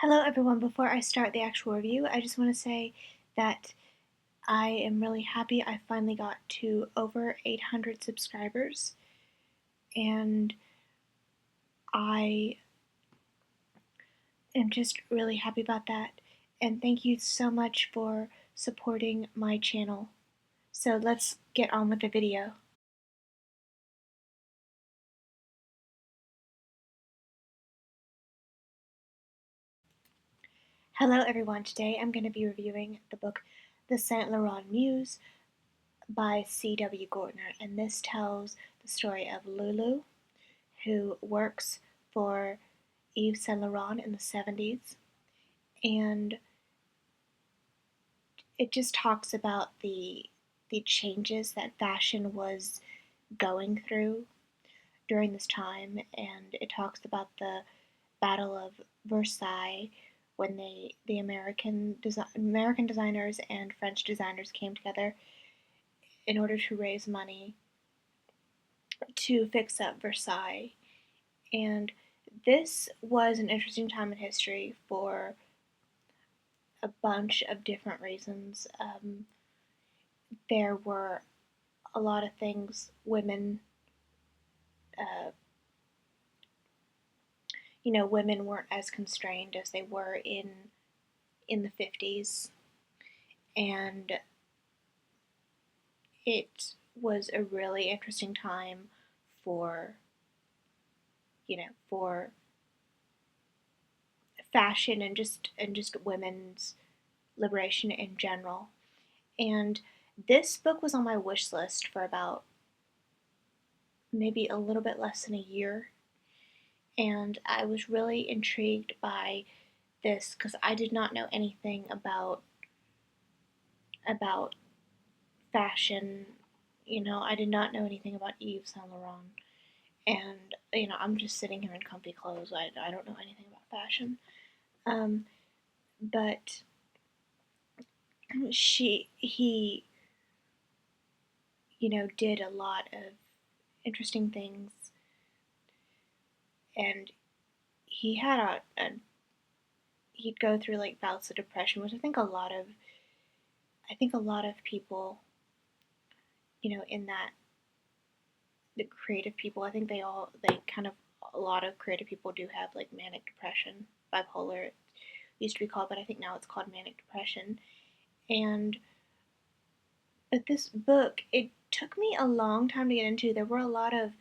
Hello everyone, before I start the actual review, I just want to say that I am really happy I finally got to over 800 subscribers, and I am just really happy about that, and thank you so much for supporting my channel. So let's get on with the video. Hello everyone, today I'm going to be reviewing the book The Saint Laurent Muse by C W Gortner, and this tells the story of Lulu, who works for Yves Saint Laurent in the 70s, and it just talks about the changes that fashion was going through during this time, and it talks about the Battle of Versailles when the American designers and French designers came together in order to raise money to fix up Versailles. And this was an interesting time in history for a bunch of different reasons. There were a lot of things uh, women weren't as constrained as they were in the 50s, and it was a really interesting time for for fashion and just women's liberation in general. And this book was on my wish list for about maybe a little bit less than a year, and I was really intrigued by this because I did not know anything about fashion. I did not know anything about Yves Saint Laurent, and I'm just sitting here in comfy clothes. I don't know anything about fashion, um, but he did a lot of interesting things, and he had he'd go through like bouts of depression, which I think a lot of people, in that the creative people, I think they kind of a lot of creative people do have like manic depression, bipolar it used to be called, but I think now it's called manic depression. And but this book, it took me a long time to get into. There were a lot of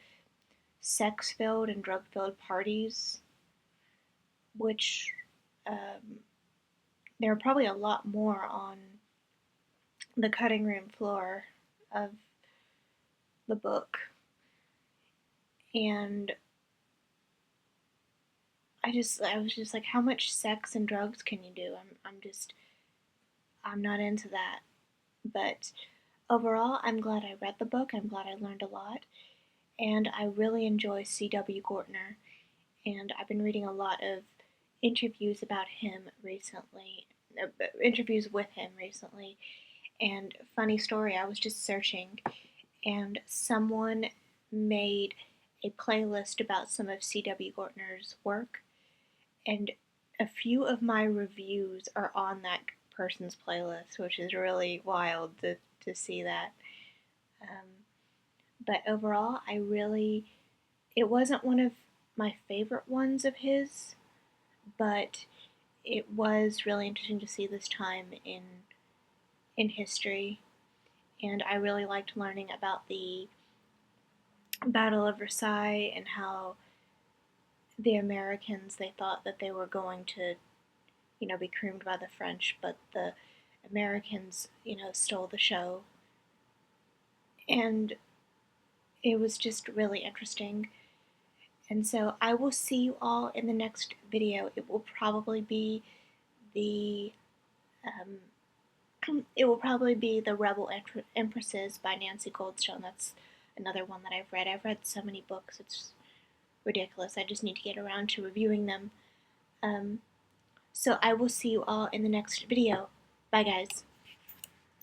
sex filled and drug filled parties, which um, there were probably a lot more on the cutting room floor of the book. And I was just like, how much sex and drugs can you do? I'm not into that. But overall, I'm glad I read the book. I'm glad I learned a lot, and I really enjoy C W Gortner. And I've been reading a lot of interviews about him recently, interviews with him recently. And funny story, I was just searching, and someone made a playlist about some of C W Gortner's work, and a few of my reviews are on that person's playlist, which is really wild to see that. Um, but overall, it wasn't one of my favorite ones of his, but it was really interesting to see this time in history, and I really liked learning about the Battle of Versailles and how the Americans, they thought that they were going to be creamed by the French, but the Americans, stole the show. And it was just really interesting. And so I will see you all in the next video. It will probably be the Rebel Empresses by Nancy Goldstone. That's another one that I've read. I've read so many books, it's ridiculous. I just need to get around to reviewing them. So I will see you all in the next video. Bye guys.